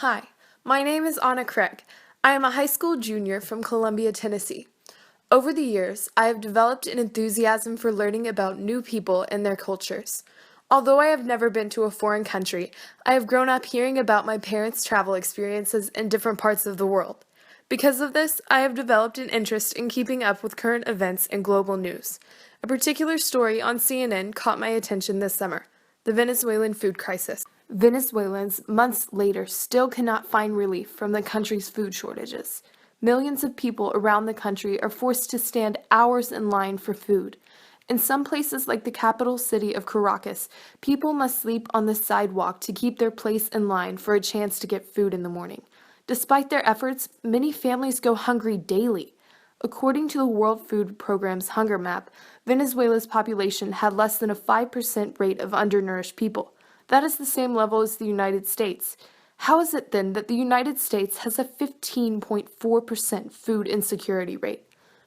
Hi, my name is Anna Craig. I am a high school junior from Columbia, Tennessee. Over the years, I have developed an enthusiasm for learning about new people and their cultures. Although I have never been to a foreign country, I have grown up hearing about my parents' travel experiences in different parts of the world. Because of this, I have developed an interest in keeping up with current events and global news. A particular story on CNN caught my attention this summer: the Venezuelan food crisis. Venezuelans, months later, still cannot find relief from the country's food shortages. Millions of people around the country are forced to stand hours in line for food. In some places, like the capital city of Caracas, people must sleep on the sidewalk to keep their place in line for a chance to get food in the morning. Despite their efforts, many families go hungry daily. According to the World Food Programme's hunger map, Venezuela's population had less than a 5% rate of undernourished people. That is the same level as the United States. How is it then that the United States has a 15.4% food insecurity rate?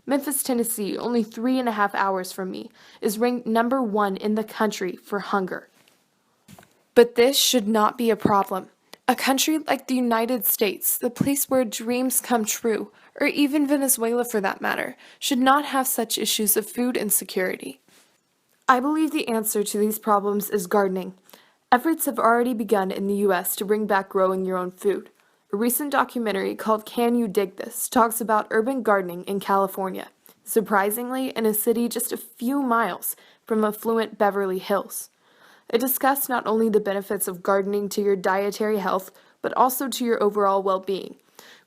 Memphis, Tennessee, only 3.5 hours from me, is ranked number 1 in the country for hunger. But this should not be a problem. A country like the United States, the place where dreams come true, or even Venezuela for that matter, should not have such issues of food insecurity. I believe the answer to these problems is gardening. Efforts have already begun in the U.S. to bring back growing your own food. A recent documentary called Can You Dig This talks about urban gardening in California, surprisingly in a city just a few miles from affluent Beverly Hills. It discussed not only the benefits of gardening to your dietary health, but also to your overall well-being.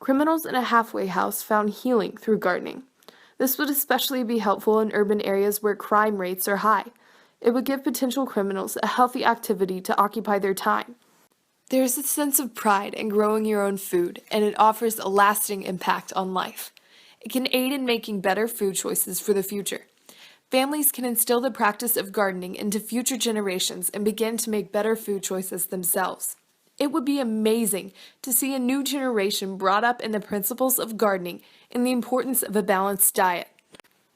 Criminals in a halfway house found healing through gardening. This would especially be helpful in urban areas where crime rates are high. It would give potential criminals a healthy activity to occupy their time. There is a sense of pride in growing your own food, and it offers a lasting impact on life. It can aid in making better food choices for the future. Families can instill the practice of gardening into future generations and begin to make better food choices themselves. It would be amazing to see a new generation brought up in the principles of gardening and the importance of a balanced diet.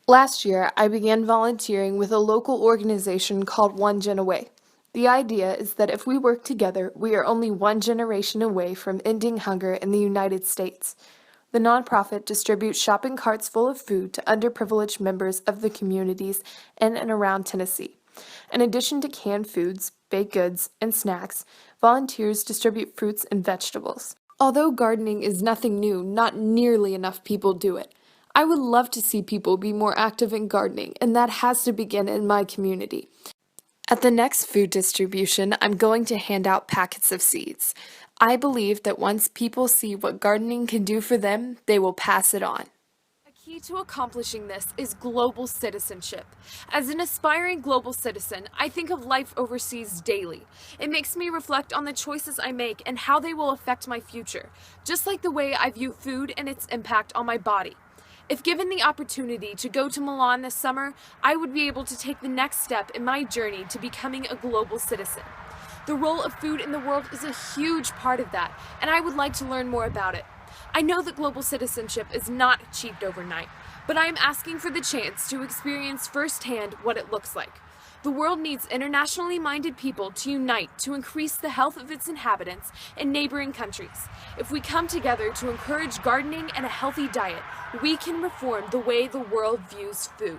Last year, I began volunteering with a local organization called One Gen Away. The idea is that if we work together, we are only one generation away from ending hunger in the United States. The nonprofit distributes shopping carts full of food to underprivileged members of the communities in and around Tennessee. In addition to canned foods, baked goods, and snacks, volunteers distribute fruits and vegetables. Although gardening is nothing new, not nearly enough people do it. I would love to see people be more active in gardening, and that has to begin in my community. At the next food distribution, I'm going to hand out packets of seeds. I believe that once people see what gardening can do for them, they will pass it on. A key to accomplishing this is global citizenship. As an aspiring global citizen, I think of life overseas daily. It makes me reflect on the choices I make and how they will affect my future, just like the way I view food and its impact on my body. If given the opportunity to go to Milan this summer, I would be able to take the next step in my journey to becoming a global citizen. The role of food in the world is a huge part of that, and I would like to learn more about it. I know that global citizenship is not achieved overnight, but I am asking for the chance to experience firsthand what it looks like. The world needs internationally minded people to unite to increase the health of its inhabitants in neighboring countries. If we come together to encourage gardening and a healthy diet, we can reform the way the world views food.